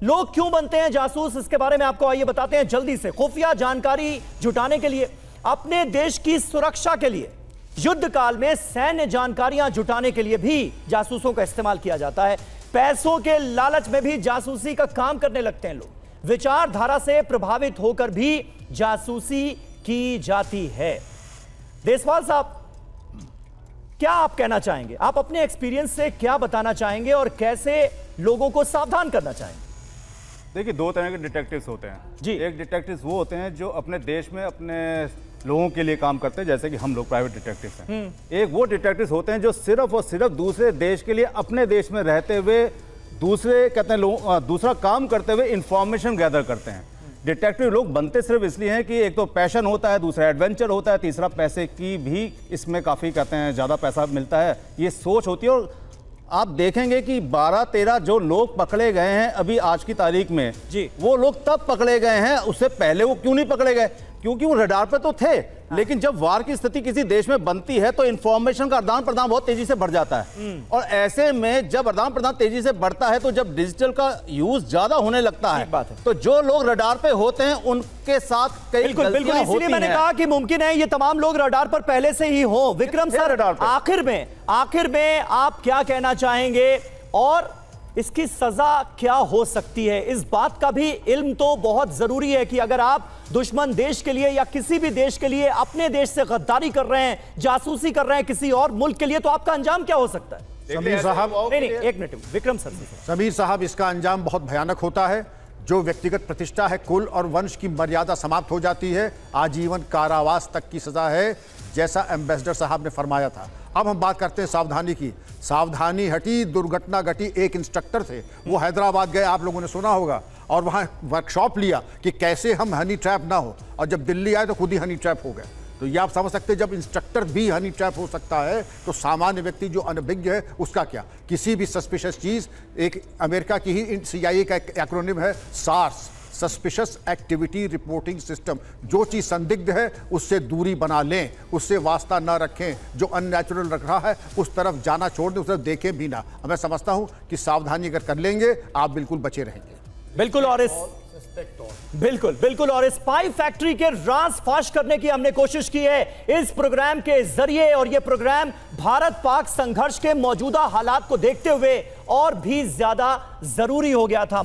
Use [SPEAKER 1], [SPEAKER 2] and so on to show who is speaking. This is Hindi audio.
[SPEAKER 1] लोग क्यों बनते हैं जासूस, इसके बारे में आपको आइए बताते हैं जल्दी से। खुफिया जानकारी जुटाने के लिए, अपने देश की सुरक्षा के लिए, युद्ध काल में सैन्य जानकारियां जुटाने के लिए भी जासूसों का इस्तेमाल किया जाता है। पैसों के लालच में भी जासूसी का काम करने लगते हैं लोग। विचारधारा से प्रभावित होकर भी जासूसी की जाती है। देसवाल साहब, क्या आप कहना चाहेंगे? आप अपने एक्सपीरियंस से क्या बताना चाहेंगे और कैसे लोगों को सावधान करना चाहेंगे?
[SPEAKER 2] देखिए, दो तरह के डिटेक्टिव्स होते हैं
[SPEAKER 1] जी।
[SPEAKER 2] एक डिटेक्टिव्स वो होते हैं जो अपने देश में अपने लोगों के लिए काम करते हैं, जैसे कि हम लोग प्राइवेट डिटेक्टिव्स हैं। एक वो डिटेक्टिव्स होते हैं जो सिर्फ और सिर्फ दूसरे देश के लिए अपने देश में रहते हुए दूसरे कहते हैं दूसरा काम करते हुए इंफॉर्मेशन गैदर करते हैं। डिटेक्टिव लोग बनते सिर्फ इसलिए हैं कि एक तो पैशन होता है, दूसरा एडवेंचर होता है, तीसरा पैसे की भी इसमें काफ़ी कहते हैं ज़्यादा पैसा मिलता है, ये सोच होती है। और आप देखेंगे कि 12-13 जो लोग पकड़े गए हैं अभी आज की तारीख में जी, वो लोग तब पकड़े गए हैं, उससे पहले वो क्यों नहीं पकड़े गए? क्योंकि वो रडार पे तो थे। लेकिन जब वार की स्थिति किसी देश में बनती है तो इंफॉर्मेशन का आदान प्रदान बहुत तेजी से बढ़ जाता है। और ऐसे में जब आदान प्रदान तेजी से बढ़ता है तो जब डिजिटल का यूज ज्यादा होने लगता है तो जो लोग रडार पे होते हैं उनके साथ कई
[SPEAKER 1] बिल्कुल बिल्कुल,
[SPEAKER 2] गलतियां
[SPEAKER 1] इसलिए
[SPEAKER 2] होती
[SPEAKER 1] मैंने
[SPEAKER 2] हैं।
[SPEAKER 1] कहा कि मुमकिन है ये तमाम लोग रडार पर पहले से ही हो। विक्रम सर,
[SPEAKER 2] रडार पे।
[SPEAKER 1] आखिर में आप क्या कहना चाहेंगे और इसकी सजा क्या हो सकती है? इस बात का भी इल्म तो बहुत जरूरी है कि अगर आप दुश्मन देश के लिए या किसी भी देश के लिए अपने देश से गद्दारी कर रहे हैं, जासूसी कर रहे हैं किसी और मुल्क के लिए, तो आपका अंजाम क्या हो सकता है?
[SPEAKER 3] समीर साहब,
[SPEAKER 1] नहीं, एक मिनट, विक्रम सर।
[SPEAKER 3] समीर साहब, इसका अंजाम बहुत भयानक होता है। जो व्यक्तिगत प्रतिष्ठा है, कुल और वंश की मर्यादा समाप्त हो जाती है। आजीवन कारावास तक की सजा है, जैसा एम्बेसडर साहब ने फरमाया था। अब हम बात करते हैं सावधानी की। सावधानी हटी, दुर्घटना घटी। एक इंस्ट्रक्टर थे, वो हैदराबाद गए, आप लोगों ने सुना होगा, और वहाँ वर्कशॉप लिया कि कैसे हम हनी ट्रैप ना हो, और जब दिल्ली आए तो खुद ही हनी ट्रैप हो गए। तो ये आप समझ सकते हैं, जब इंस्ट्रक्टर भी हनी ट्रैप हो सकता है तो सामान्य व्यक्ति जो अनभिज्ञ है उसका क्या? किसी भी सस्पिशियस चीज़, एक अमेरिका की ही CIA का एक एक्रोनिम है SARS, suspicious activity reporting system. जो चीज़ संदिग्ध है उससे दूरी बना लें, उससे वास्ता ना रखें। जो अननेचुरल रख रहा है उस तरफ जाना छोड़ दें, उस तरफ देखें भी ना। मैं समझता हूं कि सावधानी अगर कर लेंगे आप बिल्कुल बचे रहेंगे।
[SPEAKER 1] बिल्कुल, और इस स्पाई फैक्ट्री के राज फाश करने की हमने कोशिश की है इस प्रोग्राम के जरिए, और यह प्रोग्राम भारत पाक संघर्ष के मौजूदा हालात को देखते हुए और भी ज्यादा जरूरी हो गया था।